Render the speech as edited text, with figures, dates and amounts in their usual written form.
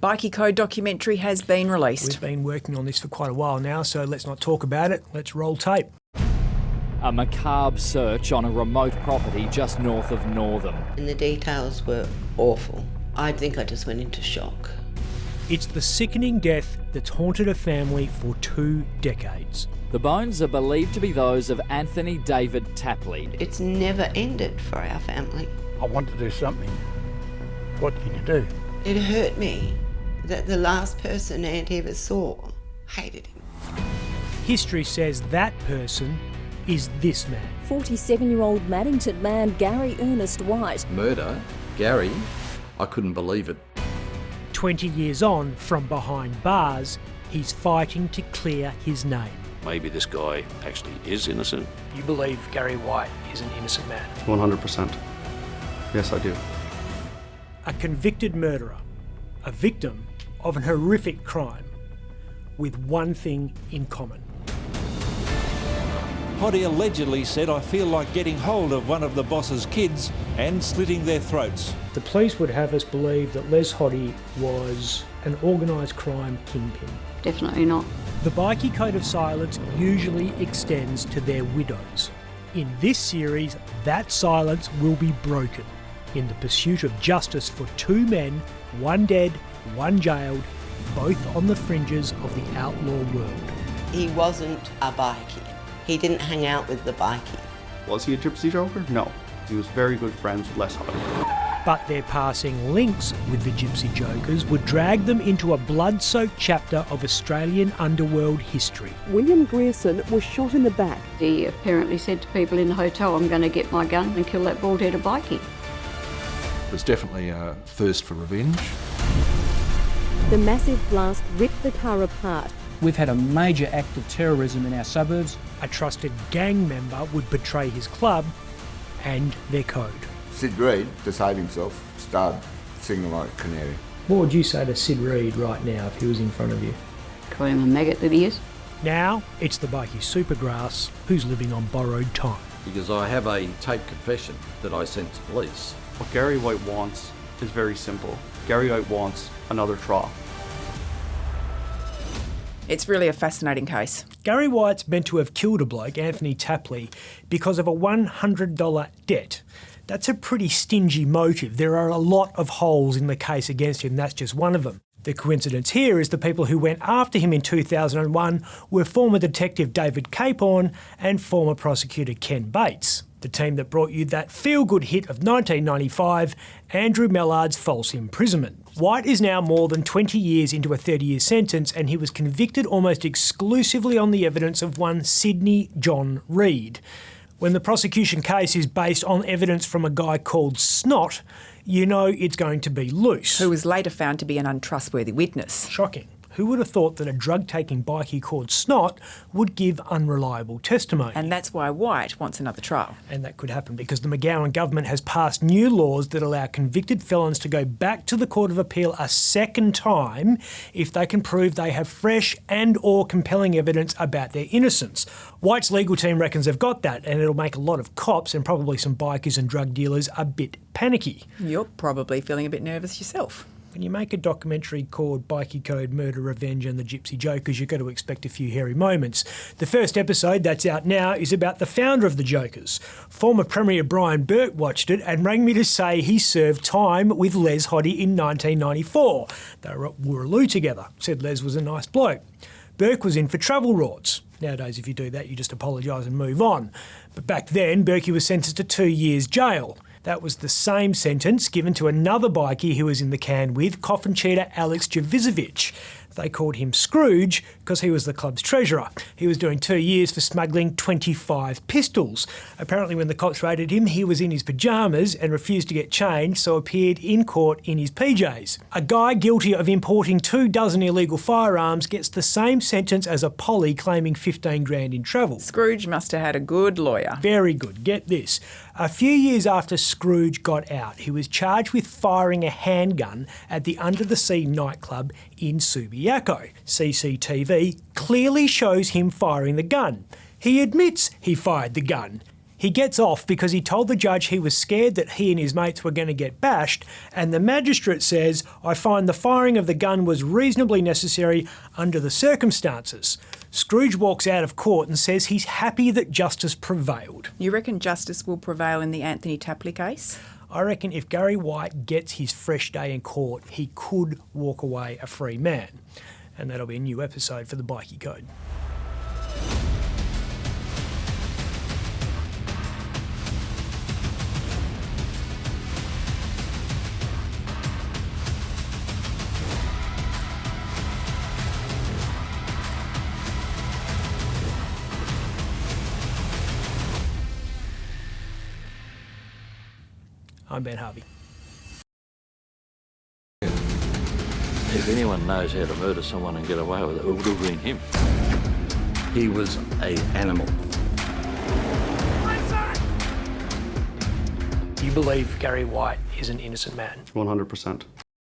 Bikie Code documentary has been released. We've been working on this for quite a while now, so let's not talk about it. Let's roll tape. A macabre search on a remote property just north of Northam. And the details were awful. I think I just went into shock. It's the sickening death that's haunted a family for 2 decades. The bones are believed to be those of Anthony David Tapley. It's never ended for our family. I want to do something. What can you do? It hurt me that the last person Aunt ever saw hated him. History says that person is this man. 47-year-old Maddington man Gary Ernest White. Murder? Gary? I couldn't believe it. 20 years on, from behind bars, he's fighting to clear his name. Maybe this guy actually is innocent. You believe Gary White is an innocent man? 100%. Yes, I do. A convicted murderer, a victim of an horrific crime, with one thing in common. Hoddy allegedly said, "I feel like getting hold of one of the boss's kids and slitting their throats." The police would have us believe that Les Hoddy was an organised crime kingpin. Definitely not. The Bikie Code of Silence usually extends to their widows. In this series, that silence will be broken in the pursuit of justice for 2 men, 1 dead, 1 jailed, both on the fringes of the outlaw world. He wasn't a bikie. He didn't hang out with the bikie. Was he a Gypsy joker? No. He was very good friends with Les Hoddy. But their passing links with the Gypsy Jokers would drag them into a blood-soaked chapter of Australian underworld history. William Grierson was shot in the back. He apparently said to people in the hotel, "I'm going to get my gun and kill that bald-headed bikie." There's definitely a thirst for revenge. The massive blast ripped the car apart. We've had a major act of terrorism in our suburbs. A trusted gang member would betray his club and their code. Sid Reed, to save himself, started singing like a canary. What would you say to Sid Reed right now if he was in front of you? Call him a maggot that he is. Now it's the Bikie Supergrass who's living on borrowed time. Because I have a tape confession that I sent to police. What Gary White wants is very simple. Gary White wants another trial. It's really a fascinating case. Gary White's meant to have killed a bloke, Anthony Tapley, because of a $100 debt. That's a pretty stingy motive. There are a lot of holes in the case against him, that's just one of them. The coincidence here is the people who went after him in 2001 were former Detective David Capehorn and former prosecutor Ken Bates, the team that brought you that feel-good hit of 1995, Andrew Mallard's false imprisonment. White is now more than 20 years into a 30-year sentence, and he was convicted almost exclusively on the evidence of one Sydney John Reed. When the prosecution case is based on evidence from a guy called Snot, you know it's going to be loose. Who was later found to be an untrustworthy witness. Shocking. Who would have thought that a drug-taking bikie called Snot would give unreliable testimony? And that's why White wants another trial. And that could happen because the McGowan government has passed new laws that allow convicted felons to go back to the Court of Appeal a second time if they can prove they have fresh and or compelling evidence about their innocence. White's legal team reckons they've got that, and it'll make a lot of cops and probably some bikies and drug dealers a bit panicky. You're probably feeling a bit nervous yourself. When you make a documentary called Bikie Code, Murder, Revenge and the Gypsy Jokers, you've got to expect a few hairy moments. The first episode that's out now is about the founder of the Jokers. Former Premier Brian Burke watched it and rang me to say he served time with Les Hoddy in 1994. They were at Wooroloo together. Said Les was a nice bloke. Burke was in for travel rorts. Nowadays, if you do that, you just apologise and move on. But back then, Burke was sentenced to 2 years jail. That was the same sentence given to another bikie who was in the can with coffin cheater Alex Jovicevic. They called him Scrooge because he was the club's treasurer. He was doing 2 years for smuggling 25 pistols. Apparently when the cops raided him, he was in his pyjamas and refused to get changed, so appeared in court in his PJs. A guy guilty of importing 24 illegal firearms gets the same sentence as a Polly claiming 15 grand in travel. Scrooge must have had a good lawyer. Very good. Get this. A few years after Scrooge got out, he was charged with firing a handgun at the Under the Sea nightclub in Subiaco. CCTV clearly shows him firing the gun. He admits he fired the gun. He gets off because he told the judge he was scared that he and his mates were going to get bashed, and the magistrate says, "I find the firing of the gun was reasonably necessary under the circumstances." Scrooge walks out of court and says he's happy that justice prevailed. You reckon justice will prevail in the Anthony Tapley case? I reckon if Gary White gets his fresh day in court, he could walk away a free man. And that'll be a new episode for the Bikie Code. I'm Ben Harvey. If anyone knows how to murder someone and get away with it, it would have been him. He was an animal. You believe Gary White is an innocent man? 100%.